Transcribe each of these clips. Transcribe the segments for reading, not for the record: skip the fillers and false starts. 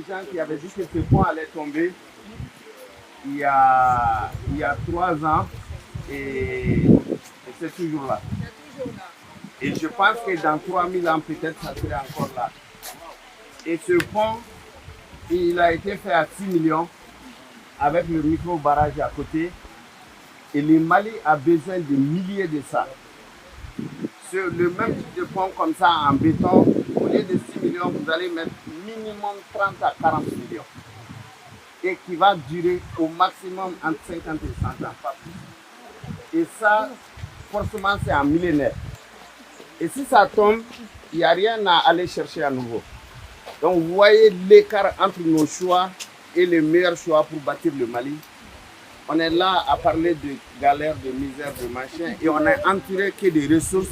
des gens qui avaient dit que ce pont allait tomber il y a 3 ans et c'est toujours là. Et je pense que dans 3000 ans, peut-être, ça serait encore là. Et ce pont, il a été fait à 6 millions avec le micro-barrage à côté. Et le Mali a besoin de milliers de ça. Sur le même type de pont comme ça en béton, au lieu de 6 millions, vous allez mettre minimum 30 à 40 millions. Et qui va durer au maximum entre 50 et 100 ans, pas plus. Et ça, forcément, c'est un millénaire. Et si ça tombe, il n'y a rien à aller chercher à nouveau. Donc vous voyez l'écart entre nos choix et les meilleurs choix pour bâtir le Mali. On est là à parler de galère, de misère, de machin, et on est entouré que des ressources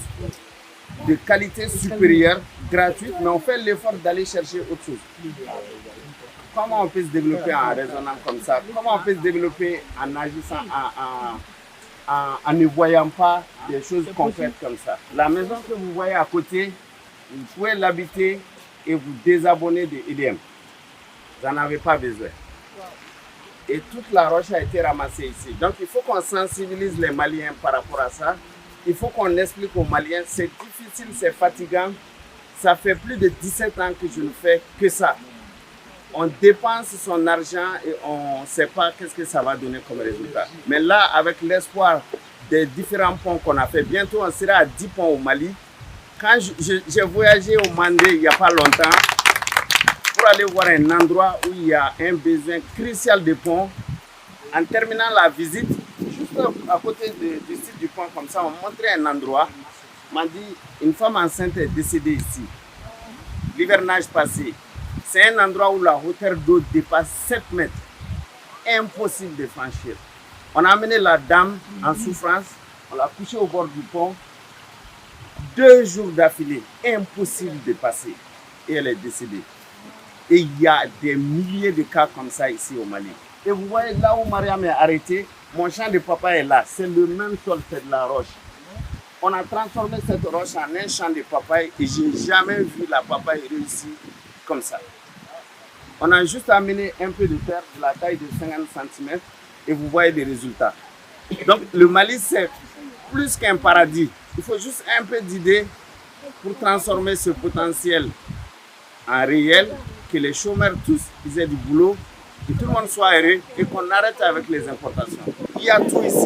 de qualité supérieure, gratuites, mais on fait l'effort d'aller chercher autre chose. Comment on peut se développer en raisonnant comme ça? Comment on peut se développer en agissant, en ne voyant pas des choses concrètes comme ça? La maison que vous voyez à côté, vous pouvez l'habiter et vous désabonner de IDM. Vous n'en avez pas besoin. Et toute la roche a été ramassée ici. Donc il faut qu'on sensibilise les Maliens par rapport à ça. Il faut qu'on explique aux Maliens, c'est difficile, c'est fatigant. Ça fait plus de 17 ans que je ne fais que ça. On dépense son argent et on ne sait pas qu'est-ce que ça va donner comme résultat. Mais là, avec l'espoir des différents ponts qu'on a fait, bientôt on sera à 10 ponts au Mali. Quand j'ai voyagé au Mandé il n'y a pas longtemps, pour aller voir un endroit où il y a un besoin crucial de pont. En terminant la visite, juste à côté du site du pont, comme ça, on montrait un endroit. On m'a dit, une femme enceinte est décédée ici, l'hivernage passé. C'est un endroit où la hauteur d'eau dépasse 7 mètres. Impossible de franchir. On a amené la dame en souffrance, on l'a couchée au bord du pont. 2 jours d'affilée, impossible de passer. Et elle est décédée. Et il y a des milliers de cas comme ça ici au Mali. Et vous voyez là où Mariam est arrêtée, mon champ de papaye est là. C'est le même sol, c'est de la roche. On a transformé cette roche en un champ de papaye et je n'ai jamais vu la papaye réussir comme ça. On a juste amené un peu de terre de la taille de 50 cm et vous voyez les résultats. Donc le Mali, c'est plus qu'un paradis. Il faut juste un peu d'idées pour transformer ce potentiel en réel, que les chômeurs tous ils aient du boulot, que tout le monde soit heureux et qu'on arrête avec les importations. Il y a tout ici.